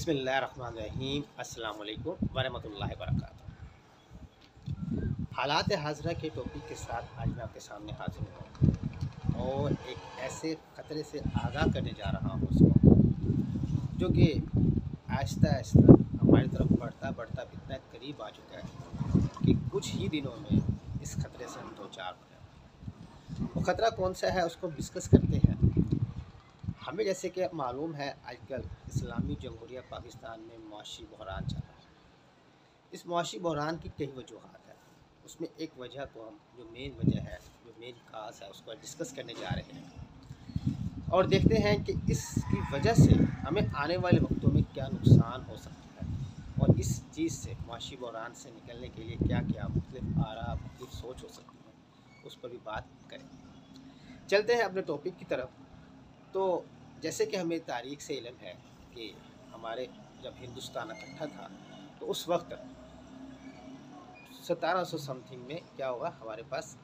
बिस्मिल्लाहिर्रहमानिर्रहीम अस्सलाम वालेकुम वरहमतुल्लाहि वबरकातुहू। हालात हाज़िरा के टॉपिक के साथ आज मैं आपके सामने हाजिर हूँ और एक ऐसे ख़तरे से आगाह करने जा रहा हूँ उसको, जो कि आहिस्ता आहिस्ता हमारी तरफ बढ़ता बढ़ता इतना करीब आ चुका है कि कुछ ही दिनों में इस ख़तरे से हम दो चार हो जाए। वो ख़तरा कौन सा है उसको डिस्कस करते हैं। हमें जैसे कि मालूम है, आजकल इस्लामी जमहूरिया पाकिस्तान में मुआशी बहरान चल रहा है। इस मुआशी बहरान की कई वजूहात हैं। उसमें एक वजह को हम जो मेन वजह है, जो मेन काज है, उसको डिस्कस करने जा रहे हैं और देखते हैं कि इसकी वजह से हमें आने वाले वक्तों में क्या नुकसान हो सकता है और इस चीज़ से मुआशी बहरान से निकलने के लिए क्या क्या मुख्तलिफ आरा मुख्तलिफ सोच हो सकती है, उस पर भी बात करें। चलते हैं अपने टॉपिक की तरफ। तो जैसे कि हमें तारीख से इल्म है कि हमारे जब हिंदुस्तान इकट्ठा था तो उस वक्त 1700 समथिंग में क्या होगा, हमारे पास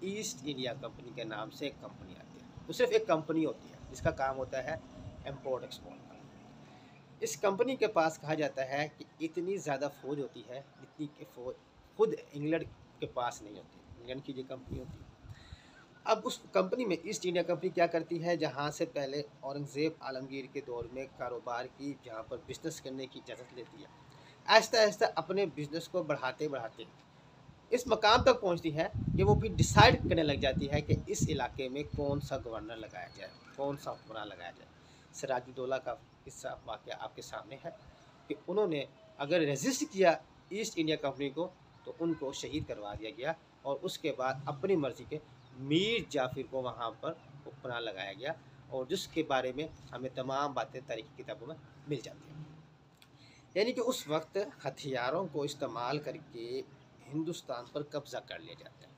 ईस्ट इंडिया कंपनी के नाम से एक कंपनी आती है। वो सिर्फ एक कंपनी होती है जिसका काम होता है इम्पोर्ट एक्सपोर्ट का। इस कंपनी के पास कहा जाता है कि इतनी ज़्यादा फ़ौज होती है जितनी कि फ़ौज खुद इंग्लैंड के पास नहीं होती। इंग्लैंड की जो कंपनी होती है, अब उस कंपनी में ईस्ट इंडिया कंपनी क्या करती है, जहाँ से पहले औरंगज़ेब आलमगीर के दौर में कारोबार की, जहाँ पर बिज़नेस करने की इजाज़त लेती है, आहिस्ता आहिस्ता अपने बिज़नेस को बढ़ाते बढ़ाते इस मकाम तक पहुँचती है कि वो फिर डिसाइड करने लग जाती है कि इस इलाके में कौन सा गवर्नर लगाया जाए, कौन सा हुक्मरान लगाया जाए। सिराजुद्दौला का किस्सा वाक़या आपके सामने है कि उन्होंने अगर रेजिस्ट किया ईस्ट इंडिया कंपनी को तो उनको शहीद करवा दिया गया और उसके बाद अपनी मर्ज़ी के मीर जाफ़िर को वहाँ पर हुक्मरान लगाया गया और जिसके बारे में हमें तमाम बातें तारीख़ी किताबों में मिल जाती हैं। यानी कि उस वक्त हथियारों को इस्तेमाल करके हिंदुस्तान पर कब्ज़ा कर लिया जाता है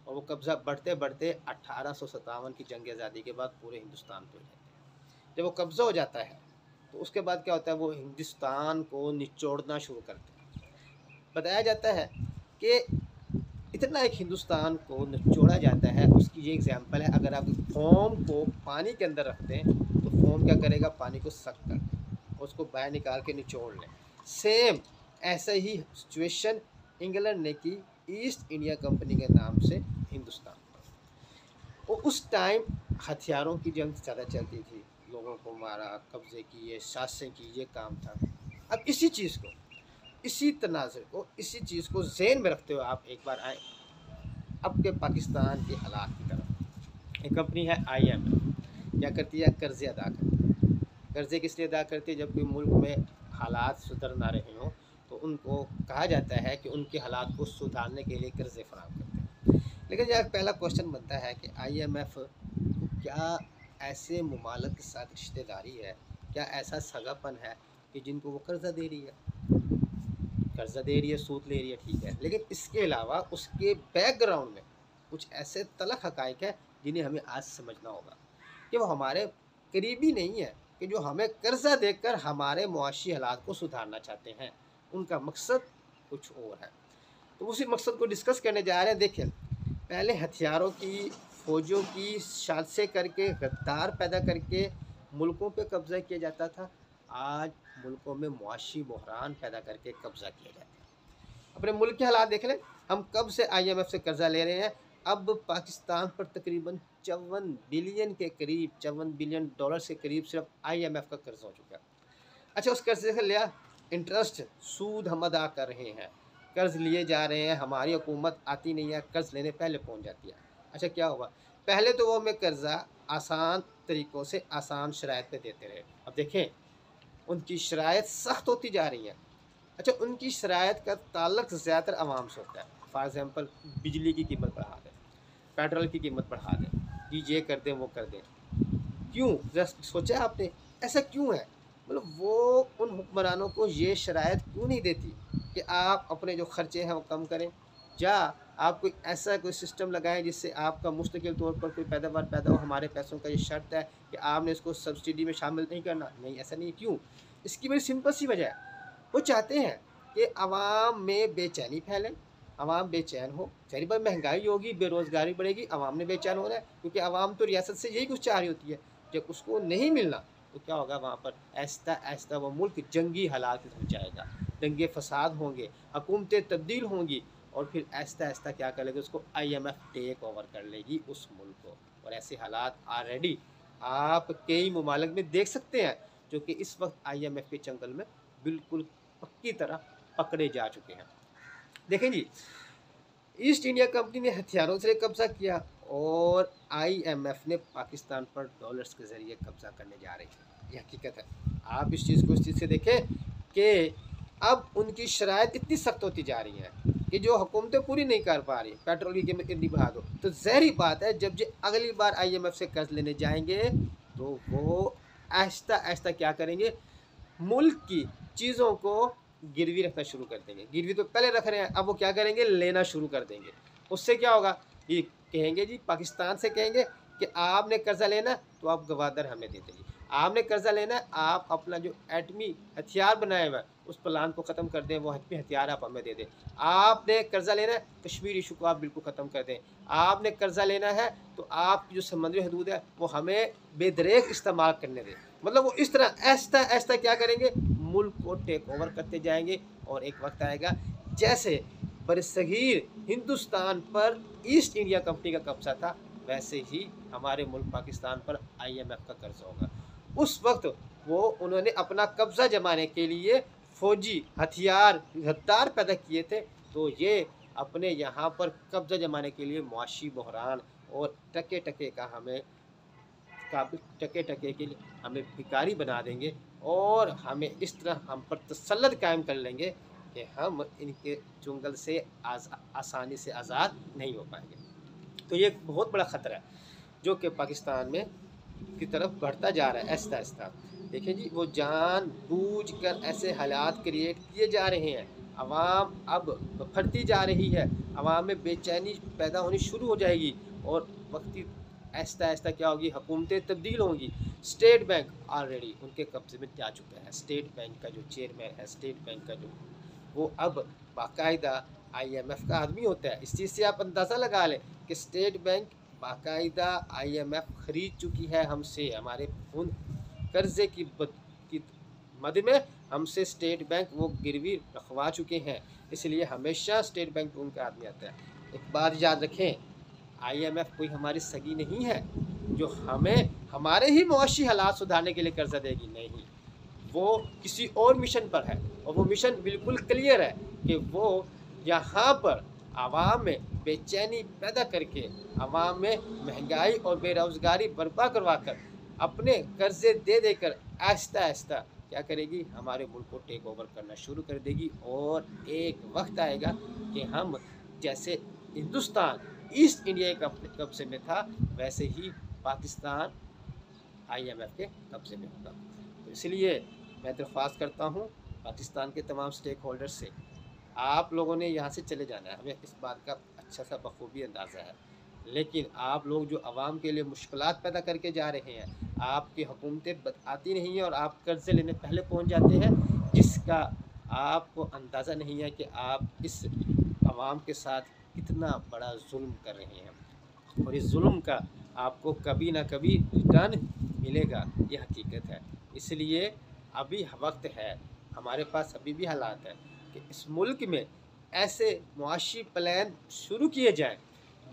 और वो कब्ज़ा बढ़ते बढ़ते 1857 की जंग आज़ादी के बाद पूरे हिंदुस्तान पर हो जाता है। जब वो कब्ज़ा हो जाता है तो उसके बाद क्या होता है, वो हिंदुस्तान को निचोड़ना शुरू करते हैं। बताया जाता है कि इतना एक हिंदुस्तान को निचोड़ा जाता है, उसकी ये एग्जांपल है, अगर आप फोम को पानी के अंदर रख दें तो फोम क्या करेगा, पानी को सक कर देगा, उसको बाहर निकाल के निचोड़ लें। सेम ऐसा ही सिचुएशन इंग्लैंड ने की ईस्ट इंडिया कंपनी के नाम से हिंदुस्तान पर। वो उस टाइम हथियारों की जंग ज़्यादा चलती थी, लोगों को मारा, कब्जे किए, शासन की, ये काम था। अब इसी चीज़ को, इसी तनाज़ुर को, इसी चीज़ को ज़हन में रखते हुए आप एक बार आए अब के पाकिस्तान के हालात की तरफ। एक कंपनी है IMF, क्या करती है, कर्ज़े अदा करती है। कर्ज़े किस लिए अदा करती है, जब कोई मुल्क में हालात सुधर ना रहे हों तो उनको कहा जाता है कि उनके हालात को सुधारने के लिए कर्ज़े फराहम करते हैं। लेकिन यह पहला क्वेश्चन बनता है कि IMF को क्या ऐसे ममालिक के साथ रिश्तेदारी है, क्या ऐसा सगापन है कि जिनको वो कर्ज़ा दे रही है, कर्जा दे रही है, सूद ले रही है, ठीक है, लेकिन इसके अलावा उसके बैकग्राउंड में कुछ ऐसे तलख हक़ाइक़ हैं जिन्हें हमें आज समझना होगा कि वो हमारे करीबी नहीं है, कि जो हमें कर्जा देकर हमारे मुआशी हालात को सुधारना चाहते हैं। उनका मकसद कुछ और है। तो उसी मकसद को डिस्कस करने जा रहे हैं। देखिए, पहले हथियारों की, फ़ौजों की साज़िशें करके, गद्दार पैदा करके मुल्कों पे कब्ज़ा किया जाता था। आज मुल्कों में मुआशी बहरान पैदा करके कब्ज़ा किया जाता है। अपने मुल्क के हालात देख लें, हम कब से IMF से कर्ज़ा ले रहे हैं। अब पाकिस्तान पर तकरीबन 54 बिलियन के करीब, $54 बिलियन के करीब सिर्फ IMF का कर्ज़ा हो चुका है। अच्छा, उस कर्ज़े से लिया इंटरेस्ट, सूद हम अदा कर रहे हैं, कर्ज़ लिए जा रहे हैं, हमारी हुकूमत आती नहीं है, कर्ज़ लेने पहले पहुँच जाती है। अच्छा, क्या हुआ, पहले तो वो हमें कर्ज़ा आसान तरीक़ों से, आसान शराइत पे देते रहे। अब देखें, उनकी शराइत सख्त होती जा रही है। अच्छा, उनकी शराइत का ताल्लुक ज़्यादातर आवाम से होता है। फॉर एग्ज़ाम्पल, बिजली की कीमत बढ़ा दें, पेट्रोल की कीमत बढ़ा दें, जी ये कर दें, वो कर दें। क्यों, ज़रा सोचा आपने, ऐसा क्यों है? मतलब वो उन हुक्मरानों को ये शराइत क्यों नहीं देती कि आप अपने जो खर्चे हैं वो कम करें, या आप कोई ऐसा कोई सिस्टम लगाएँ जिससे आपका मुस्तकिल तौर पर कोई पैदावार पैदा हो। हमारे पैसों का ये शर्त है कि आपने इसको सब्सिडी में शामिल नहीं करना। नहीं, ऐसा नहीं है। क्यों? इसकी बड़ी सिंपल सी वजह है, वो चाहते हैं कि आवाम में बेचैनी फैले, आवाम बेचैन हो। ज़ाहिर बात, महंगाई होगी, बेरोज़गारी बढ़ेगी, आवाम ने बेचैन होना है, क्योंकि आवाम तो रियासत से यही कुछ चाह रही होती है। जब उसको नहीं मिलना तो क्या होगा, वहाँ पर आहिस्ता आहिस्ता वो मुल्क जंगी हालात की तरफ जाएगा, दंगे फसाद होंगे, हुकूमतें तब्दील होंगी, और फिर आहिस्ता आहिस्ता क्या कर लेगी, उसको IMF टेक ओवर कर लेगी उस मुल्क को। और ऐसे हालात ऑलरेडी आप कई ममालिक में देख सकते हैं, जो कि इस वक्त IMF के चंगल में बिल्कुल पक्की तरह पकड़े जा चुके हैं। देखें जी, ईस्ट इंडिया कंपनी ने हथियारों से कब्जा किया और IMF ने पाकिस्तान पर डॉलर्स के जरिए कब्जा करने जा रही है। ये हकीकत है। आप इस चीज़ को इस चीज़ से देखें कि अब उनकी शराइत इतनी सख्त होती जा रही हैं कि जो हुकूमतें पूरी नहीं कर पा रही, पेट्रोल की कीमत इतनी बढ़ा दो, तो ज़ाहिर बात है जब जो अगली बार IMF से कर्ज लेने जाएंगे तो वो आहिस्ता आहिस्ता क्या करेंगे, मुल्क की चीज़ों को गिरवी रखना शुरू कर देंगे। गिरवी तो पहले रख रहे हैं, अब वो क्या करेंगे, लेना शुरू कर देंगे। उससे क्या होगा, ये कहेंगे जी, पाकिस्तान से कहेंगे कि आपने कर्जा लेना तो आप गवादर हमें दे देंगे, आपने कर्जा लेना है, आप अपना जो एटमी हथियार बनाए हुआ है उस प्लान को ख़त्म कर दें, वो एटमी हथियार आप हमें दे दें। आपने कर्जा लेना है, कश्मीर इशू को आप बिल्कुल ख़त्म कर दें। आपने कर्जा लेना है तो आपकी जो समंदरी हदूद है वो हमें बेदरेक इस्तेमाल करने दें। मतलब वो इस तरह आहिस्ता आहिस्ता क्या करेंगे, मुल्क को टेक ओवर करते जाएंगे। और एक वक्त आएगा जैसे बरसगीर हिंदुस्तान पर ईस्ट इंडिया कंपनी का कब्जा था, वैसे ही हमारे मुल्क पाकिस्तान पर IMF का कर्जा होगा। उस वक्त वो उन्होंने अपना कब्जा जमाने के लिए फौजी हथियार गद्दार पैदा किए थे, तो ये अपने यहाँ पर कब्जा जमाने के लिए मुआशी बहरान और टके टके का हमें काबिल टके टके के लिए हमें भिखारी बना देंगे, और हमें इस तरह हम पर तसल्लुत कायम कर लेंगे कि हम इनके चुंगल से आसानी से आज़ाद नहीं हो पाएंगे। तो ये एक बहुत बड़ा ख़तरा है जो कि पाकिस्तान में की तरफ बढ़ता जा रहा है आहिस्ता आहिस्ता। देखिए जी, वो जानबूझकर ऐसे हालात क्रिएट किए जा रहे हैं, आवाम अब फटती जा रही है, आवाम में बेचैनी पैदा होनी शुरू हो जाएगी, और वक्ती आहिस्ता आहिस्ता क्या होगी, हुकूमतें तब्दील होंगी। स्टेट बैंक ऑलरेडी उनके कब्जे में जा चुका है। स्टेट बैंक का जो चेयरमैन है, स्टेट बैंक का जो, वो अब बाकायदा IMF का आदमी होता है। इस चीज़ से आप अंदाज़ा लगा लें कि स्टेट बैंक बाकायदा IMF ख़रीद चुकी है हमसे, हमारे उन कर्ज़े की मद में हमसे स्टेट बैंक वो गिरवी रखवा चुके हैं। इसलिए हमेशा स्टेट बैंक उनका आदमी आता है। एक बात याद रखें, IMF कोई हमारी सगी नहीं है जो हमें हमारे ही मुआशी हालात सुधारने के लिए कर्जा देगी, नहीं। वो किसी और मिशन पर है, और वो मिशन बिल्कुल क्लियर है कि वो यहाँ पर आवाम में बेचैनी पैदा करके, आवाम में महंगाई और बेरोज़गारी बर्पा करवा कर, अपने कर्जे दे देकर आहिस्ता आहिस्ता क्या करेगी, हमारे मुल्क को टेक ओवर करना शुरू कर देगी। और एक वक्त आएगा कि हम जैसे हिंदुस्तान ईस्ट इंडिया के कब्जे में था, वैसे ही पाकिस्तान IMF के कब्जे में होगा। तो इसलिए मैं दरख्वास्त करता हूँ पाकिस्तान के तमाम स्टेक होल्डर से, आप लोगों ने यहाँ से चले जाना है, हमें इस बात का अच्छा सा बखूबी अंदाज़ा है, लेकिन आप लोग जो आवाम के लिए मुश्किलात पैदा करके जा रहे हैं, आपकी हुकूमतें आती नहीं हैं और आप कर्ज़े लेने पहले पहुँच जाते हैं, जिसका आपको अंदाज़ा नहीं है कि आप इस आवाम के साथ कितना बड़ा जुल्म कर रहे हैं, और इस जुल्म का आपको कभी ना कभी रिटर्न मिलेगा, ये हकीकत है। इसलिए अभी वक्त है, हमारे पास अभी भी हालात है कि इस मुल्क में ऐसे मुआशी प्लान शुरू किए जाएं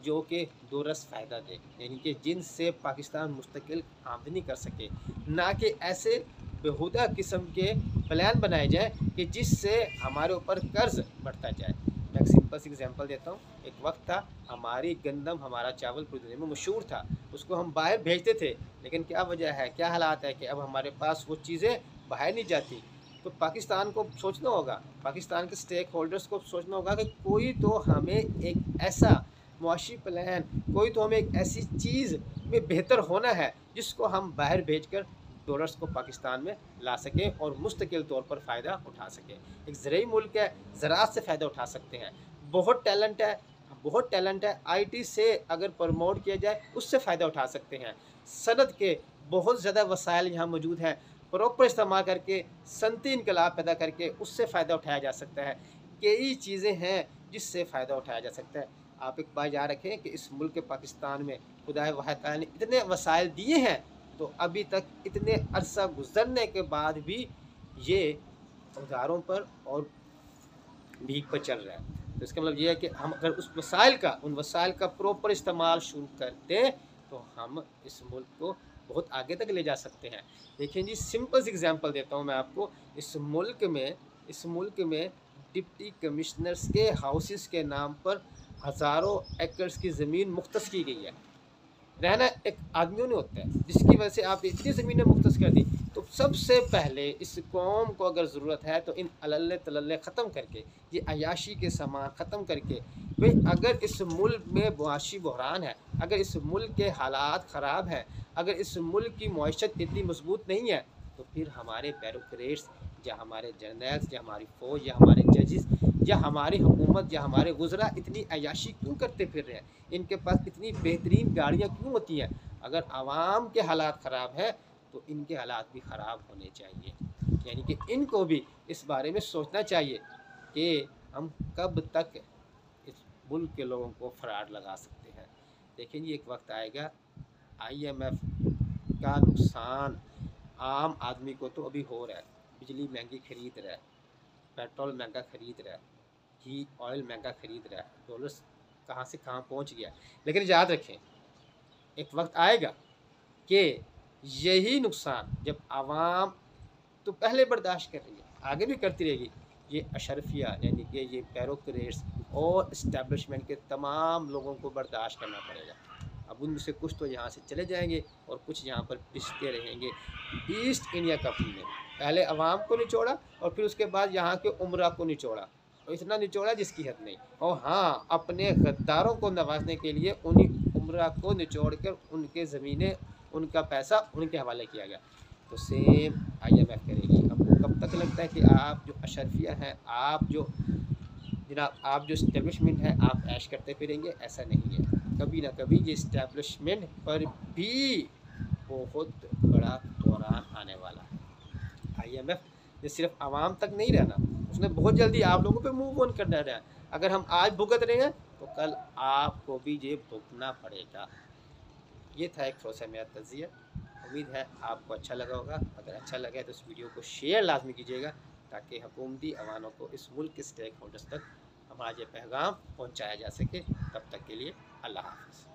जो कि दो रस फ़ायदा दें, यानी कि जिनसे पाकिस्तान मुस्तकिल आमदनी कर सके, ना कि ऐसे बेहुदा किस्म के प्लान बनाए जाए कि जिससे हमारे ऊपर कर्ज बढ़ता जाए। मैं एक सिंपल सी एग्जांपल देता हूँ। एक वक्त था हमारी गंदम, हमारा चावल पूरी दुनिया में मशहूर था, उसको हम बाहर भेजते थे, लेकिन क्या वजह है, क्या हालात है कि अब हमारे पास वो चीज़ें बाहर नहीं जाती। तो पाकिस्तान को सोचना होगा, पाकिस्तान के स्टेक होल्डर्स को सोचना होगा कि कोई तो हमें एक ऐसा मुआशी प्लान, कोई तो हमें एक ऐसी चीज़ में बेहतर होना है जिसको हम बाहर भेजकर डॉलर्स को पाकिस्तान में ला सकें और मुस्तकिल तौर पर फ़ायदा उठा सकें। एक ज़रूरी मुल्क है, ज़राअत से फ़ायदा उठा सकते हैं, बहुत टैलेंट है, बहुत टैलेंट है। IT से अगर प्रमोट किया जाए उससे फ़ायदा उठा सकते हैं। सनत के बहुत ज़्यादा वसाइल यहाँ मौजूद हैं, प्रॉपर इस्तेमाल करके सनती इनकलाब पैदा करके उससे फ़ायदा उठाया जा सकता है। कई चीज़ें हैं जिससे फ़ायदा उठाया जा सकता है। आप एक बात याद रखें कि इस मुल्क के पाकिस्तान में खुदा वाहिद तआला ने इतने वसाइल दिए हैं तो अभी तक इतने अरसा गुजरने के बाद भी ये औजारों पर और भीख पर चल रहा है। तो इसका मतलब ये है कि हम अगर उन वसाइल का प्रॉपर इस्तेमाल शुरू करते तो हम इस मुल्क को बहुत आगे तक ले जा सकते हैं। देखिए जी, सिंपल सी एग्जांपल देता हूँ मैं आपको। इस मुल्क में डिप्टी कमिश्नर्स के हाउसेस के नाम पर हज़ारों एकड़ की ज़मीन मुख्तस की गई है। रहना एक आदमियों ने होता है, जिसकी वजह से आप इतनी ज़मीनें मुख्तस कर दी। तो सबसे पहले इस कौम को अगर ज़रूरत है तो इन अल्ले तल्ले ख़त्म करके, ये अयाशी के सामान ख़त्म करके, भाई अगर इस मुल्क में मुआशी बहरान है, अगर इस मुल्क के हालात ख़राब हैं, अगर इस मुल्क की मईशत इतनी मजबूत नहीं है, तो फिर हमारे ब्यूरोक्रेट्स या हमारे जर्नल्स या हमारी फ़ौज या हमारे जजेस या हमारी हुकूमत या हमारे गुजरा इतनी अयाशी क्यों करते फिर रहे हैं? इनके पास इतनी बेहतरीन गाड़ियाँ क्यों होती हैं? अगर आवाम के हालात ख़राब हैं तो इनके हालात भी ख़राब होने चाहिए। यानी कि इनको भी इस बारे में सोचना चाहिए कि हम कब तक इस मुल्क के लोगों को फ्रॉड लगा सकते हैं। देखें जी, एक वक्त आएगा IMF का नुकसान आम आदमी को तो अभी हो रहा है। बिजली महंगी खरीद रहा है, पेट्रोल महंगा खरीद रहा है, घी ऑयल महंगा खरीद रहा है, डॉलर्स कहाँ से कहाँ पहुँच गया। लेकिन याद रखें, एक वक्त आएगा कि यही नुकसान जब आवाम तो पहले बर्दाश्त कर रही है, आगे भी करती रहेगी, ये अशरफिया यानी कि ये ब्यूरोक्रेट्स और इस्टेब्लिशमेंट के तमाम लोगों को बर्दाश्त करना पड़ेगा। अब उनमें से कुछ तो यहाँ से चले जाएंगे और कुछ यहाँ पर पिसते रहेंगे। ईस्ट इंडिया कंपनी ने पहले अवाम को निचोड़ा और फिर उसके बाद यहाँ के उमरा को निचोड़ा, और इतना निचोड़ा जिसकी हद नहीं। और हाँ, अपने गद्दारों को नवाजने के लिए उन्हीं उमरा को निचोड़ कर उनके ज़मीनें, उनका पैसा उनके हवाले किया गया। तो सेम IMF करेगी। हमको कब तक लगता है कि आप जो अशरफिया हैं, आप जो जनाब, आप जो इस्टेब्लिशमेंट है, आप ऐश करते फिरेंगे? ऐसा नहीं है। कभी ना कभी ये इस्टेब्लिशमेंट पर भी बहुत बड़ा बहरान आने वाला है। IMF ने सिर्फ आवाम तक नहीं रहना, उसने बहुत जल्दी आप लोगों पे मूव ऑन करना है। अगर हम आज भुगत रहे हैं तो कल आपको भी ये भुगतना पड़ेगा। ये था एक थोड़ा सा मेरा तज़िया। उम्मीद है आपको अच्छा लगा होगा। अगर अच्छा लगे तो इस वीडियो को शेयर लाजमी कीजिएगा, ताकि हुकूमती अवानों को, इस मुल्क के स्टेक होल्डर्स तक हमारा ये पैगाम पहुँचाया जा सके। तब तक के लिए अल्लाह हाफ़िज़।